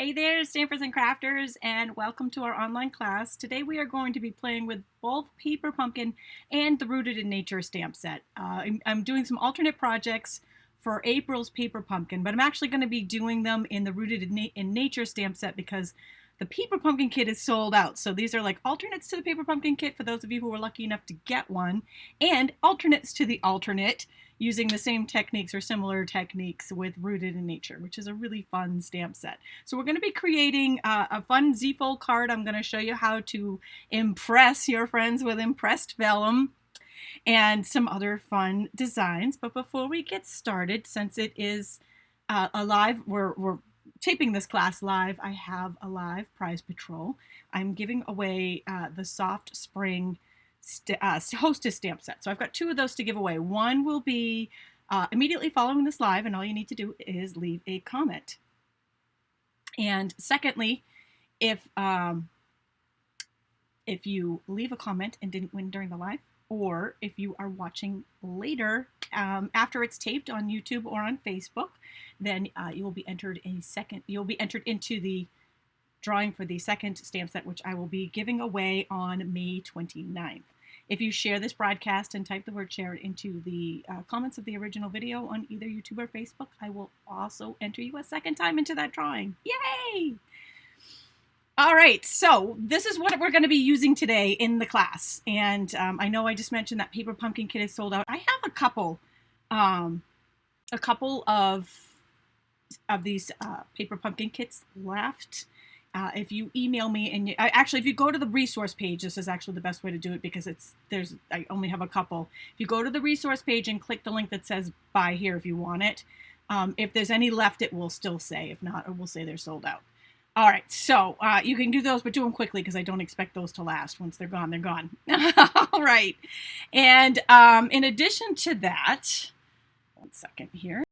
Hey there, stampers and crafters, and welcome to our online class. Today we are going to be playing with both Paper Pumpkin and the Rooted in Nature stamp set. I'm doing some alternate projects for April's Paper Pumpkin, but I'm actually going to be doing them in the Rooted in Nature stamp set because the Paper Pumpkin kit is sold out. So these are like alternates to the Paper Pumpkin kit for those of you who were lucky enough to get one, and alternates to the alternate, using the same techniques or similar techniques with Rooted in Nature, which is a really fun stamp set. So we're going to be creating a fun Z-fold card. I'm going to show you how to impress your friends with impressed vellum and some other fun designs. But before we get started, since it is a live, we're taping this class live, I have a live prize patrol. I'm giving away the Soft Spring Hostess stamp set. So I've got two of those to give away. One will be immediately following this live, and all you need to do is leave a comment. And secondly, if you leave a comment and didn't win during the live, or if you are watching later after it's taped on YouTube or on Facebook, then you will be entered you'll be entered into the drawing for the second stamp set, which I will be giving away on May 29th. If you share this broadcast and type the word share into the comments of the original video on either YouTube or Facebook, I will also enter you a second time into that drawing. Yay! All right, so this is what we're going to be using today in the class. And I know I just mentioned that Paper Pumpkin kit is sold out. I have a couple of these Paper Pumpkin kits left. If you email me, and actually, if you go to the resource page, this is actually the best way to do it because I only have a couple. If you go to the resource page and click the link that says buy here if you want it, if there's any left, it will still say. If not, it will say they're sold out. All right, so you can do those, but do them quickly because I don't expect those to last. Once they're gone, they're gone. All right, and in addition to that, one second here.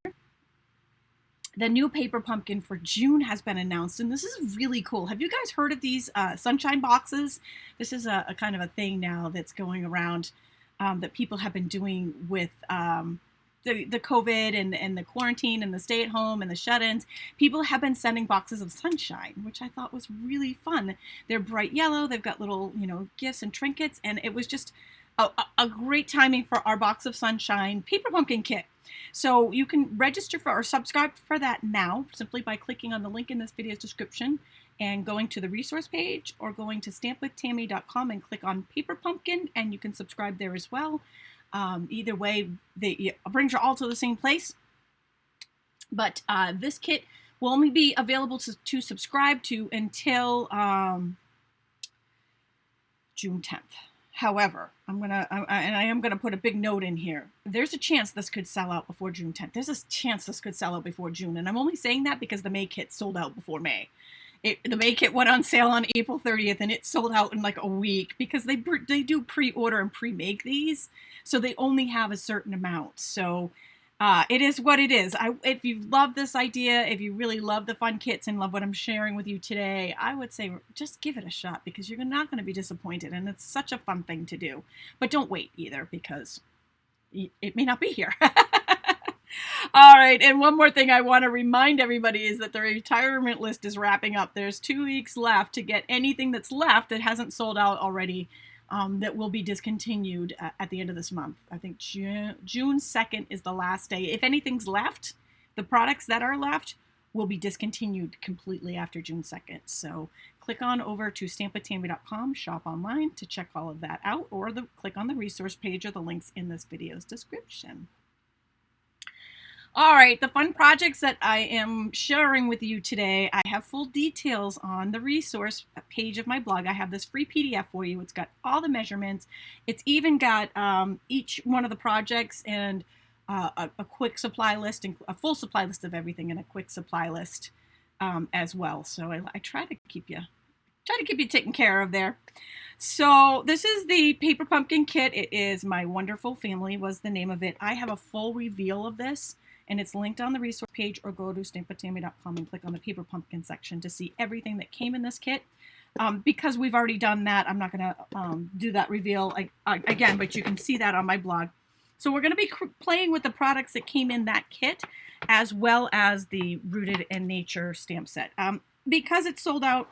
The new Paper Pumpkin for June has been announced, and this is really cool. Have you guys heard of these sunshine boxes? This is a kind of a thing now that's going around that people have been doing with the COVID and the quarantine and the stay-at-home and the shut-ins. People have been sending boxes of sunshine, which I thought was really fun. They're bright yellow. They've got little, gifts and trinkets, and it was just a great timing for our box of sunshine Paper Pumpkin kit. So you can register for or subscribe for that now simply by clicking on the link in this video's description and going to the resource page or going to stampwithtami.com and click on Paper Pumpkin, and you can subscribe there as well. Either way, it brings you all to the same place. But this kit will only be available to subscribe to until June 10th. However, I am gonna put a big note in here. There's a chance this could sell out before June 10th. There's a chance this could sell out before June, and I'm only saying that because the May kit sold out before May. The May kit went on sale on April 30th, and it sold out in like a week because they do pre-order and pre-make these, so they only have a certain amount. So it is what it is. If you love this idea, if you really love the fun kits and love what I'm sharing with you today, I would say just give it a shot because you're not going to be disappointed, and it's such a fun thing to do. But don't wait either because it may not be here. All right, and one more thing I want to remind everybody is that the retirement list is wrapping up. There's 2 weeks left to get anything that's left that hasn't sold out already. That will be discontinued at the end of this month. I think June 2nd is the last day. If anything's left, the products that are left will be discontinued completely after June 2nd. So click on over to stampwithtami.com, shop online to check all of that out, or click on the resource page or the links in this video's description. All right, the fun projects that I am sharing with you today, I have full details on the resource page of my blog. I have this free PDF for you. It's got all the measurements. It's even got each one of the projects and a quick supply list, and a full supply list of everything, and a quick supply list as well. So I try to keep you taken care of there. So this is the Paper Pumpkin kit. It is My Wonderful Family was the name of it. I have a full reveal of this, and it's linked on the resource page, or go to stampwithtami.com and click on the Paper Pumpkin section to see everything that came in this kit. Because we've already done that, I'm not going to do that reveal again, but you can see that on my blog. So we're going to be playing with the products that came in that kit, as well as the Rooted in Nature stamp set. because it's sold out,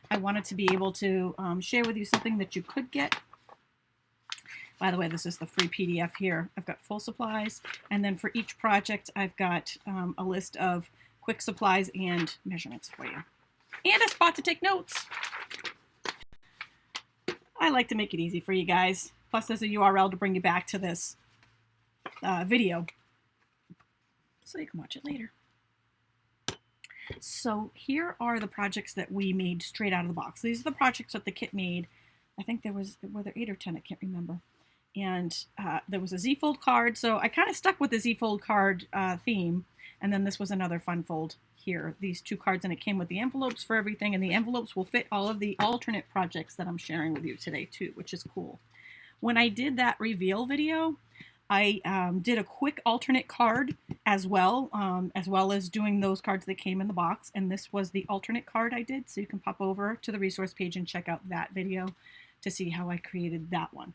I wanted to be able to share with you something that you could get. By the way, this is the free PDF here. I've got full supplies, and then for each project, I've got a list of quick supplies and measurements for you. And a spot to take notes. I like to make it easy for you guys. Plus, there's a URL to bring you back to this video, so you can watch it later. So here are the projects that we made straight out of the box. These are the projects that the kit made. I think were there 8 or 10? I can't remember. And there was a Z-fold card, so I kind of stuck with the Z-fold card theme. And then this was another fun fold here. These 2 cards, and it came with the envelopes for everything, and the envelopes will fit all of the alternate projects that I'm sharing with you today too, which is cool. When I did that reveal video, I did a quick alternate card as well as doing those cards that came in the box. And this was the alternate card I did, so you can pop over to the resource page and check out that video to see how I created that one.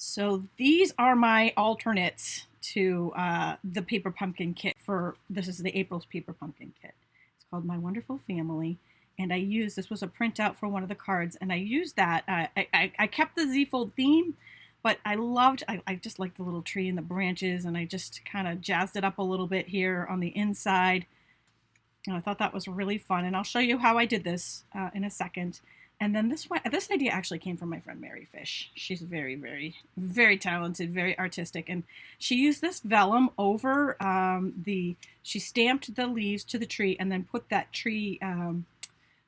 So these are my alternates to the paper pumpkin kit this is the April's paper pumpkin kit. It's called My Wonderful Family. And this was a printout for one of the cards, and I used that. I kept the Z-fold theme, but I just liked the little tree and the branches, and I just kind of jazzed it up a little bit here on the inside. And I thought that was really fun, and I'll show you how I did this in a second. And then this idea actually came from my friend Mary Fish. She's very, very, very talented, very artistic, and she used this vellum over she stamped the leaves to the tree and then put that tree,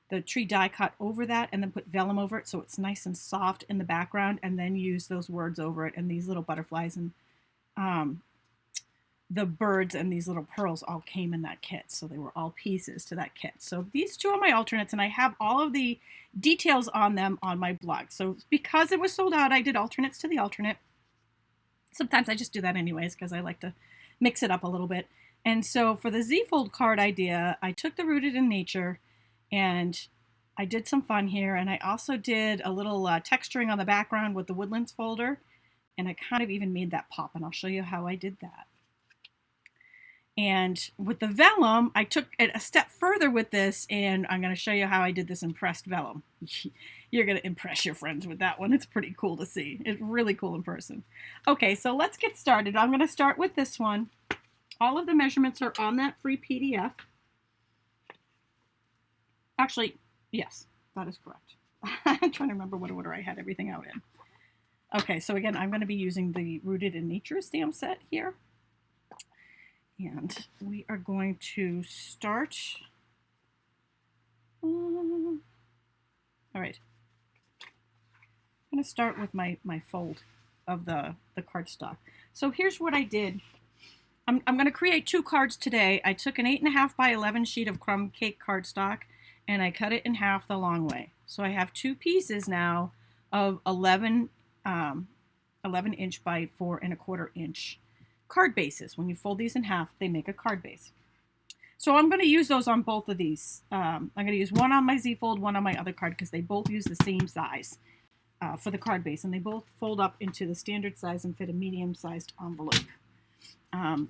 the tree die cut over that, and then put vellum over it so it's nice and soft in the background, and then use those words over it, and these little butterflies and the birds and these little pearls all came in that kit. So they were all pieces to that kit. So these 2 are my alternates, and I have all of the details on them on my blog. So because it was sold out, I did alternates to the alternate. Sometimes I just do that anyways because I like to mix it up a little bit. And so for the Z-fold card idea, I took the Rooted in Nature, and I did some fun here. And I also did a little texturing on the background with the Woodlands folder. And I kind of even made that pop, and I'll show you how I did that. And with the vellum, I took it a step further with this, and I'm going to show you how I did this in pressed vellum. You're going to impress your friends with that one. It's pretty cool to see. It's really cool in person. Okay, so let's get started. I'm going to start with this one. All of the measurements are on that free PDF. Actually, yes, that is correct. I'm trying to remember what order I had everything out in. Okay, so again, I'm going to be using the Rooted in Nature stamp set here. And we are going to start. All right. I'm going to start with my fold of the cardstock. So here's what I did. I'm going to create 2 cards today. I took an 8.5 by 11 sheet of crumb cake cardstock, and I cut it in half the long way. So I have 2 pieces now of 11 inch by 4¼ inch card bases. When you fold these in half, they make a card base. So I'm going to use those on both of these. I'm going to use one on my Z-fold, one on my other card, because they both use the same size for the card base, and they both fold up into the standard size and fit a medium-sized envelope.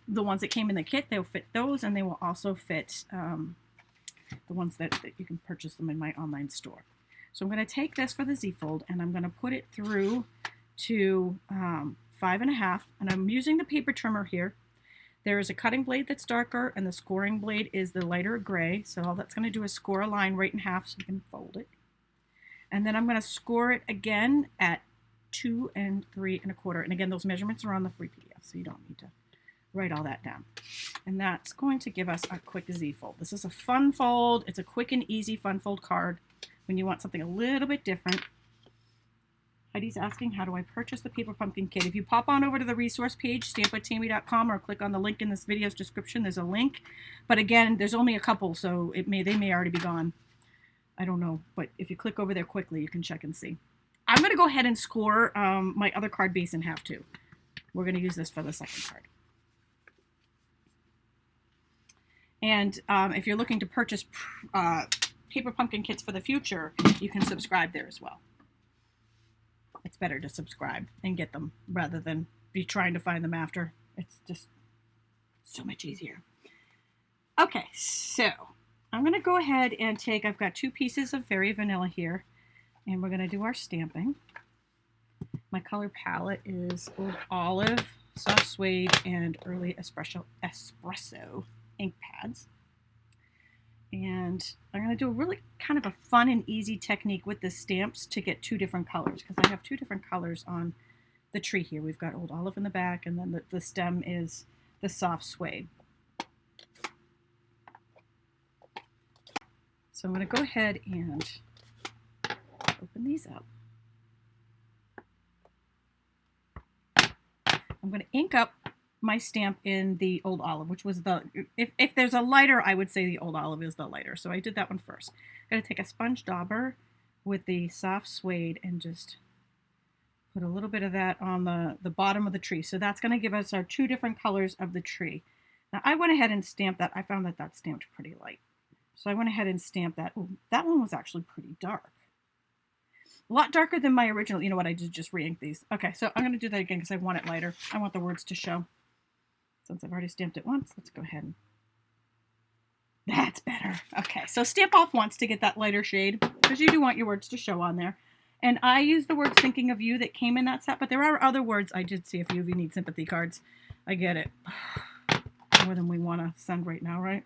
The ones that came in the kit, they'll fit those, and they will also fit the ones that you can purchase them in my online store. So I'm going to take this for the Z-fold, and I'm going to put it through to 5.5, and I'm using the paper trimmer here. There is a cutting blade that's darker, and the scoring blade is the lighter gray. So all that's going to do is score a line right in half so you can fold it. And then I'm going to score it again at 2 and 3¼ And again, those measurements are on the free PDF, so you don't need to write all that down. And that's going to give us a quick Z-fold. This is a fun fold. It's a quick and easy fun fold card when you want something a little bit different. Heidi's asking, how do I purchase the paper pumpkin kit? If you pop on over to the resource page, stampwithtami.com, or click on the link in this video's description, there's a link. But again, there's only a couple, so they may already be gone. I don't know, but if you click over there quickly, you can check and see. I'm going to go ahead and score my other card base in half too. We're going to use this for the second card. And if you're looking to purchase paper pumpkin kits for the future, you can subscribe there as well. It's better to subscribe and get them rather than be trying to find them after. It's just so much easier. Okay, so I'm going to go ahead and take, I've got 2 pieces of Very Vanilla here, and we're going to do our stamping. My color palette is Old Olive, Soft Suede, and Early Espresso ink pads. And I'm going to do a really kind of a fun and easy technique with the stamps to get 2 different colors, because I have 2 different colors on the tree here. We've got Old Olive in the back, and then the stem is the Soft Suede. So I'm going to go ahead and open these up. I'm going to ink up my stamp in the Old Olive, which was the, if there's a lighter, I would say the Old Olive is the lighter. So I did that one first. I'm going to take a sponge dauber with the Soft Suede and just put a little bit of that on the bottom of the tree. So that's going to give us our 2 different colors of the tree. Now I went ahead and stamped that. I found that that stamped pretty light. So I went ahead and stamped that. Ooh, that one was actually pretty dark. A lot darker than my original. You know what? I did just re-ink these. Okay, so I'm going to do that again because I want it lighter. I want the words to show. Since I've already stamped it once, let's go ahead and... That's better. Okay, so stamp off once to get that lighter shade because you do want your words to show on there. And I use the words Thinking of You that came in that set, but there are other words. I did see a few of you need sympathy cards. I get it. More than we want to send right now, right?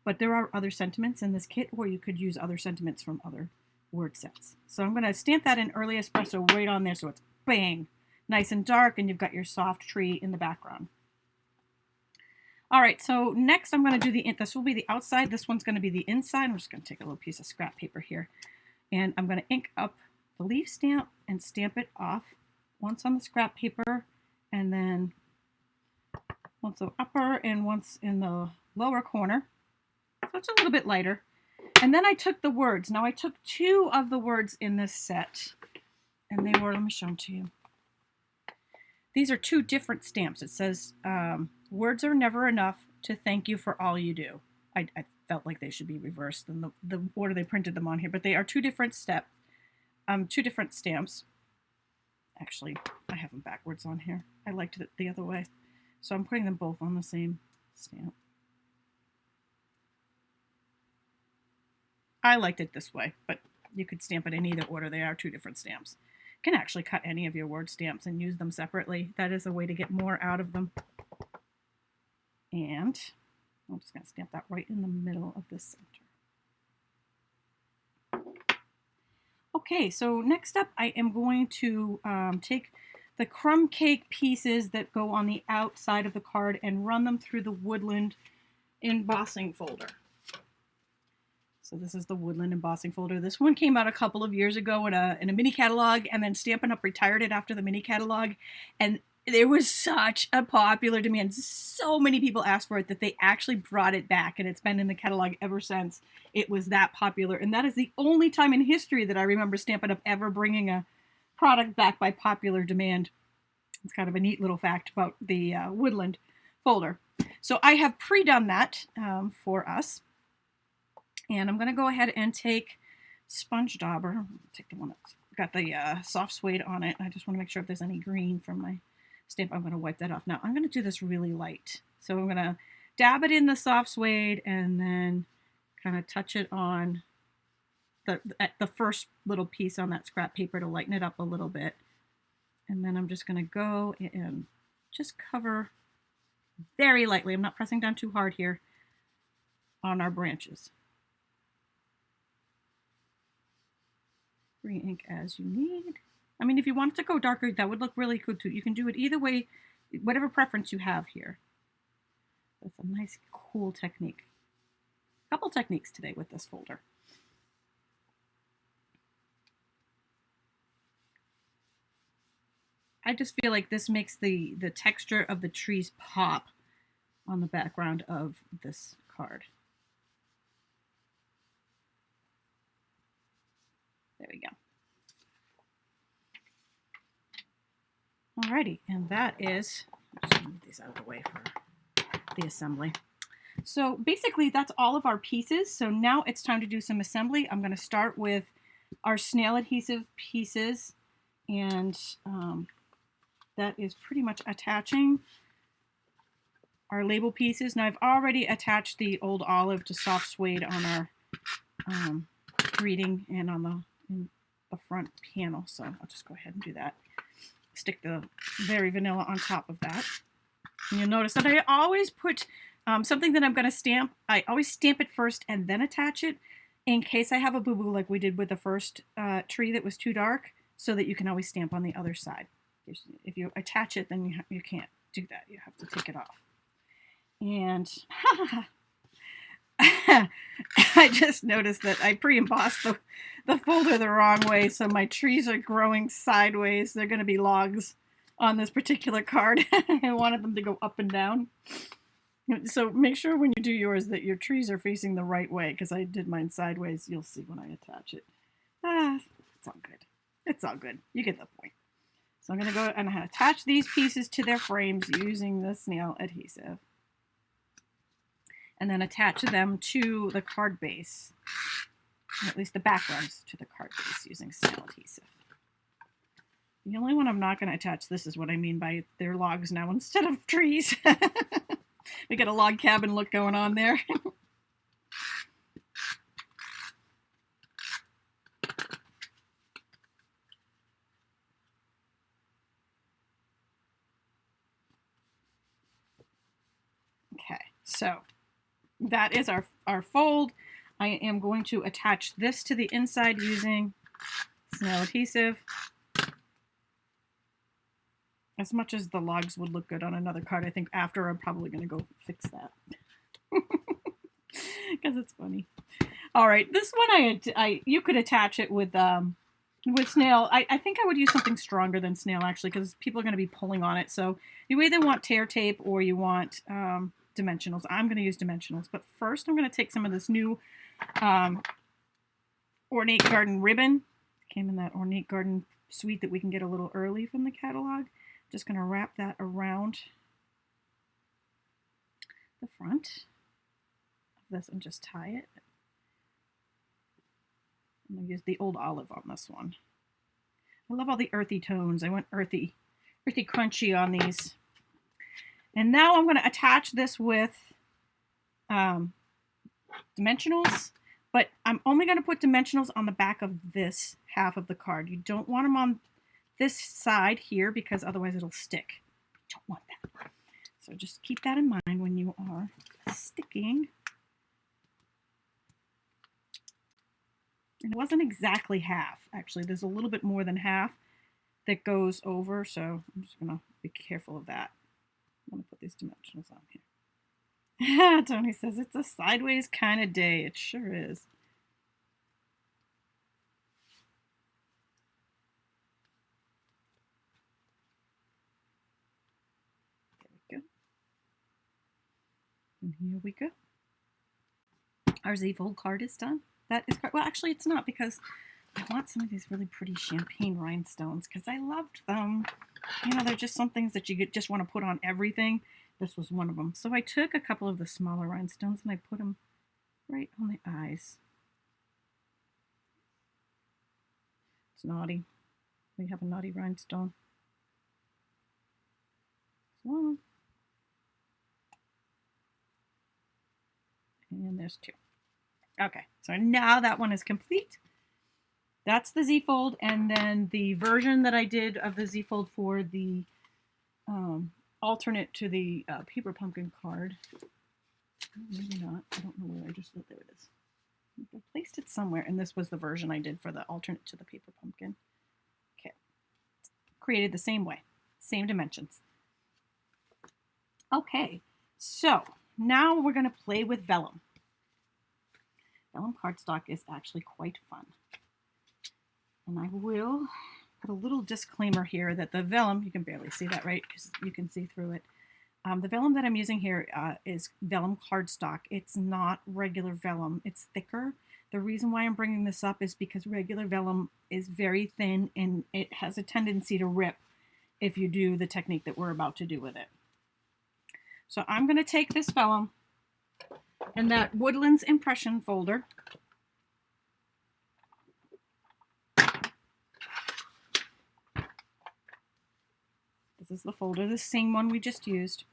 But there are other sentiments in this kit, or you could use other sentiments from other word sets. So I'm going to stamp that in Early Espresso right on there so it's bang, nice and dark, and you've got your soft tree in the background. All right, so next I'm going to do this will be the outside, this one's going to be the inside. I'm just going to take a little piece of scrap paper here, and I'm going to ink up the leaf stamp and stamp it off once on the scrap paper, and then once the upper and once in the lower corner. So it's a little bit lighter. And then I took the words. Now I took 2 of the words in this set, and they were, let me show them to you. These are 2 different stamps. It says, words are never enough to thank you for all you do. I felt like they should be reversed in the order they printed them on here, but they are 2 different two different stamps. Actually, I have them backwards on here. I liked it the other way. So I'm putting them both on the same stamp. I liked it this way, but you could stamp it in either order. They are 2 different stamps. You can actually cut any of your word stamps and use them separately. That is a way to get more out of them. And I'm just going to stamp that right in the middle of this center. Okay, so next up I am going to take the crumb cake pieces that go on the outside of the card and run them through the Woodland embossing folder. So this is the Woodland embossing folder. This one came out a couple of years ago in a mini catalog, and then Stampin' Up retired it after the mini catalog. And there was such a popular demand. So many people asked for it that they actually brought it back, and it's been in the catalog ever since. It was that popular. And that is the only time in history that I remember Stampin' Up ever bringing a product back by popular demand. It's kind of a neat little fact about the Woodland folder. So I have pre-done that for us. And I'm going to go ahead and take sponge dauber. Take the one that's got the soft suede on it. I just want to make sure if there's any green from my stamp, I'm going to wipe that off. Now I'm going to do this really light. So I'm going to dab it in the soft suede and then kind of touch it on the first little piece on that scrap paper to lighten it up a little bit. And then I'm just going to go and just cover very lightly. I'm not pressing down too hard here on our branches. Re-ink as you need. I mean, if you want it to go darker, that would look really good too. You can do it either way, whatever preference you have here. That's a nice, cool technique. A couple techniques today with this folder. I just feel like this makes the texture of the trees pop on the background of this card. There we go. Alrighty, and that is, I'm just gonna move these out of the way for the assembly. So basically that's all of our pieces. So now it's time to do some assembly. I'm going to start with our snail adhesive pieces, and that is pretty much attaching our label pieces. Now I've already attached the old olive to soft suede on our reading and on the front panel. So I'll just go ahead and do that. Stick the Very Vanilla on top of that. And you'll notice that I always put something that I'm going to stamp. I always stamp it first and then attach it in case I have a boo-boo like we did with the first tree that was too dark, so that you can always stamp on the other side. If you attach it, then you can't do that. You have to take it off. And I just noticed that I pre-embossed the folder the wrong way, so my trees are growing sideways. They're going to be logs on this particular card. I wanted them to go up and down. So make sure when you do yours that your trees are facing the right way, because I did mine sideways. You'll see when I attach it. It's all good. It's all good. You get the point. So I'm going to go and attach these pieces to their frames using the snail adhesive. And then attach them to the card base, at least the backgrounds to the card base using snail adhesive. The only one I'm not going to attach, this is what I mean by they're logs now instead of trees. We got a log cabin look going on there. Okay, so that is our fold. I am going to attach this to the inside using snail adhesive. As much as the logs would look good on another card, I think after I'm probably going to go fix that. Because it's funny. All right, this one you could attach it with snail. I think I would use something stronger than snail, actually, because people are going to be pulling on it. So you either want tear tape or you want dimensionals. I'm going to use dimensionals. But first I'm going to take some of this new Ornate Garden ribbon. It came in that Ornate Garden suite that we can get a little early from the catalog. Just going to wrap that around the front of this and just tie it. I'm going to use the old olive on this one. I love all the earthy tones. I went earthy crunchy on these. And now I'm going to attach this with dimensionals, but I'm only going to put dimensionals on the back of this half of the card. You don't want them on this side here because otherwise it'll stick. You don't want that. So just keep that in mind when you are sticking. And it wasn't exactly half. Actually, there's a little bit more than half that goes over, so I'm just going to be careful of that. I'm going to put these dimensionals on here. Tony says, it's a sideways kind of day. It sure is. There we go. And here we go. Our Z-fold card is done. That is, well, actually it's not, because I want some of these really pretty champagne rhinestones because I loved them. You know, they're just some things that you just want to put on everything. This was one of them. So I took a couple of the smaller rhinestones and I put them right on the eyes. It's naughty. We have a naughty rhinestone. One. And there's two. Okay, so now that one is complete. That's the Z-fold, and then the version that I did of the Z-fold for the alternate to the paper pumpkin card. Maybe not. I don't know where. I just thought there it is. I placed it somewhere, and this was the version I did for the alternate to the paper pumpkin. Okay, created the same way, same dimensions. Okay, so now we're going to play with vellum. Vellum cardstock is actually quite fun. And I will put a little disclaimer here that the vellum, you can barely see that, right? Because you can see through it. The vellum that I'm using here is vellum cardstock. It's not regular vellum. It's thicker. The reason why I'm bringing this up is because regular vellum is very thin and it has a tendency to rip if you do the technique that we're about to do with it. So I'm going to take this vellum and that Woodlands impression folder. This is the folder, the same one we just used.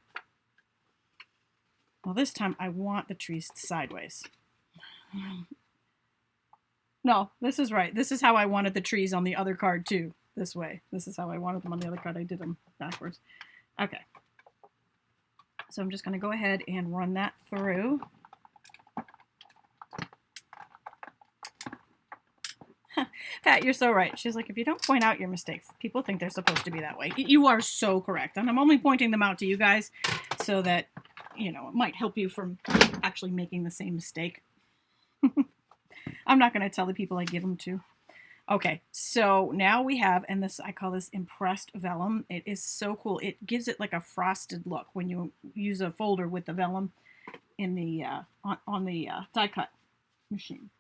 Well, this time I want the trees sideways. No, this is right. This is how I wanted the trees on the other card too. This way. This is how I wanted them on the other card. I did them backwards. Okay. So I'm just going to go ahead and run that through. Pat, you're so right. She's like, if you don't point out your mistakes, people think they're supposed to be that way. You are so correct. And I'm only pointing them out to you guys so that, you know, it might help you from actually making the same mistake. I'm not going to tell the people I give them to. Okay, so now we have, and this, I call this impressed vellum. It is so cool. It gives it like a frosted look when you use a folder with the vellum in the on the die cut machine.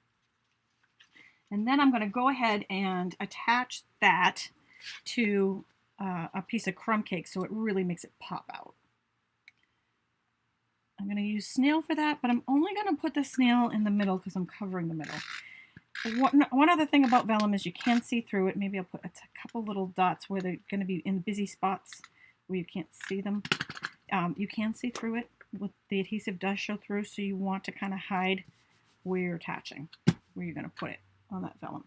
And then I'm going to go ahead and attach that to a piece of crumb cake so it really makes it pop out. I'm going to use snail for that, but I'm only going to put the snail in the middle because I'm covering the middle. One other thing about vellum is you can see through it. Maybe I'll put a couple little dots where they're going to be in busy spots where you can't see them. You can see through it. With the adhesive does show through, so you want to kind of hide where you're attaching, where you're going to put it on that vellum.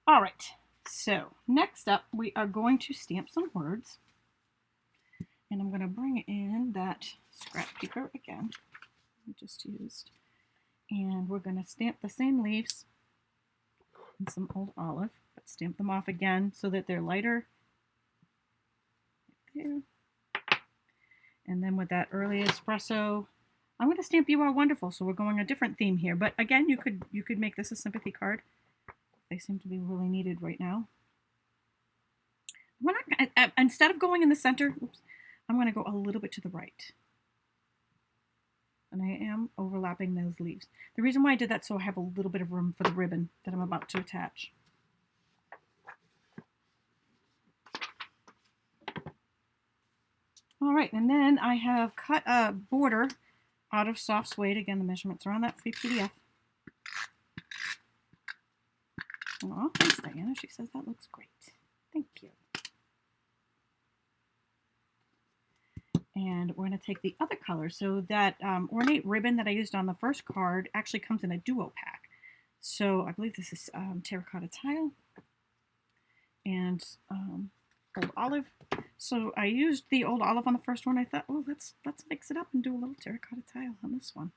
All right, so next up we are going to stamp some words. And I'm going to bring in that scrap paper again we just used. And we're going to stamp the same leaves and some old olive, but stamp them off again so that they're lighter. Right there. And then with that early espresso, I'm going to stamp You Are Wonderful, so we're going a different theme here. But again, you could make this a sympathy card. They seem to be really needed right now. Instead of going in the center, oops, I'm going to go a little bit to the right. And I am overlapping those leaves. The reason why I did that so I have a little bit of room for the ribbon that I'm about to attach. All right, and then I have cut a border out of soft suede. Again, the measurements are on that free PDF. Oh, thanks, Diana. She says that looks great. Thank you. And we're going to take the other color. So that ornate ribbon that I used on the first card actually comes in a duo pack. So I believe this is terracotta tile and old olive. So I used the old olive on the first one. I thought, oh, let's mix it up and do a little terracotta tile on this one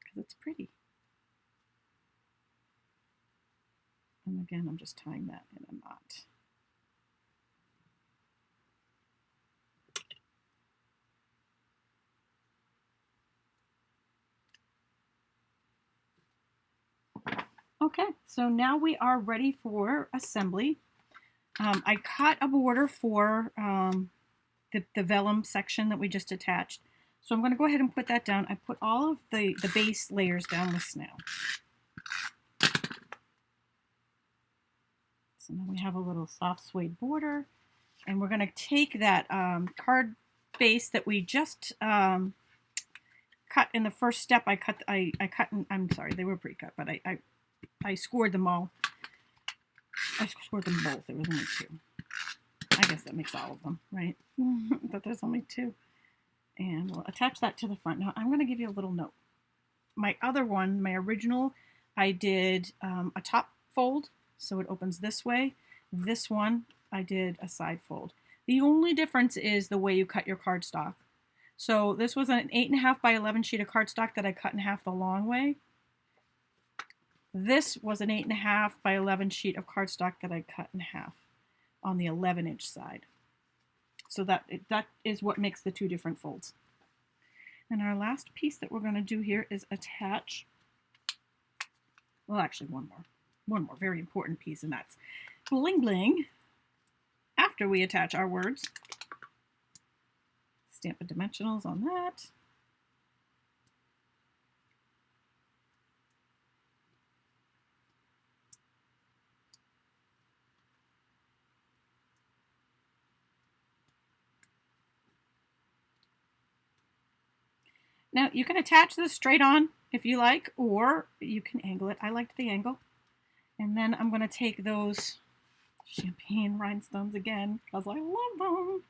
because it's pretty. And again, I'm just tying that in a knot. Okay, so now we are ready for assembly. I cut a border for the vellum section that we just attached. So I'm going to go ahead and put that down. I put all of the base layers down with snail. So now we have a little soft suede border. And we're going to take that card base that we just cut in the first step. I'm sorry, they were pre-cut, but I scored them all. I scored them both. There was only two. I guess that makes all of them, right? But there's only two. And we'll attach that to the front. Now, I'm going to give you a little note. My other one, my original, I did a top fold, so it opens this way. This one, I did a side fold. The only difference is the way you cut your cardstock. So this was an 8.5 by 11 sheet of cardstock that I cut in half the long way. This was an 8.5 by 11 sheet of cardstock that I cut in half on the 11-inch side. So that is what makes the two different folds. And our last piece that we're going to do here is attach, well, actually one more very important piece, and that's bling bling. After we attach our words, Stampin' Dimensionals on that. Now, you can attach this straight on if you like, or you can angle it. I liked the angle. And then I'm going to take those champagne rhinestones again, because I love them.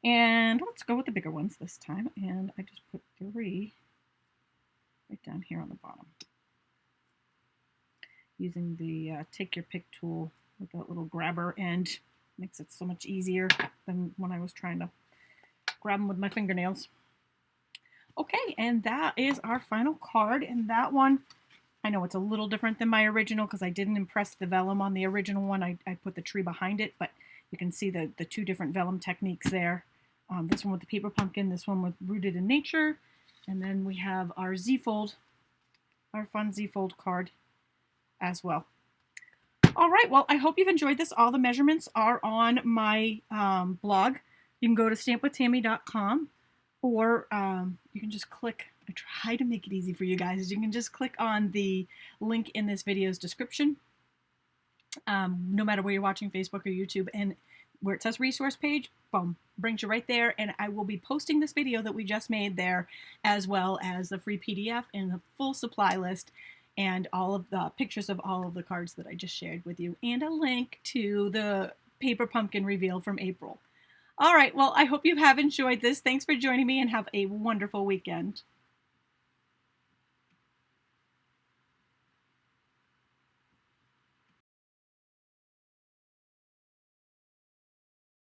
And let's go with the bigger ones this time. And I just put 3 right down here on the bottom. Using the take your pick tool with that little grabber end. Makes it so much easier than when I was trying to grab them with my fingernails. Okay, and that is our final card. And that one, I know it's a little different than my original because I didn't impress the vellum on the original one. I put the tree behind it, but you can see the 2 different vellum techniques there. This one with the paper pumpkin, this one with Rooted in Nature. And then we have our Z-fold, our fun Z-fold card as well. All right, well, I hope you've enjoyed this. All the measurements are on my blog. You can go to stampwithtami.com, or you can just click. I try to make it easy for you guys. You can just click on the link in this video's description, no matter where you're watching, Facebook or YouTube, and where it says resource page, boom, brings you right there. And I will be posting this video that we just made there, as well as the free PDF and the full supply list, and all of the pictures of all of the cards that I just shared with you, and a link to the paper pumpkin reveal from April. All right, well, I hope you have enjoyed this. Thanks for joining me, and have a wonderful weekend.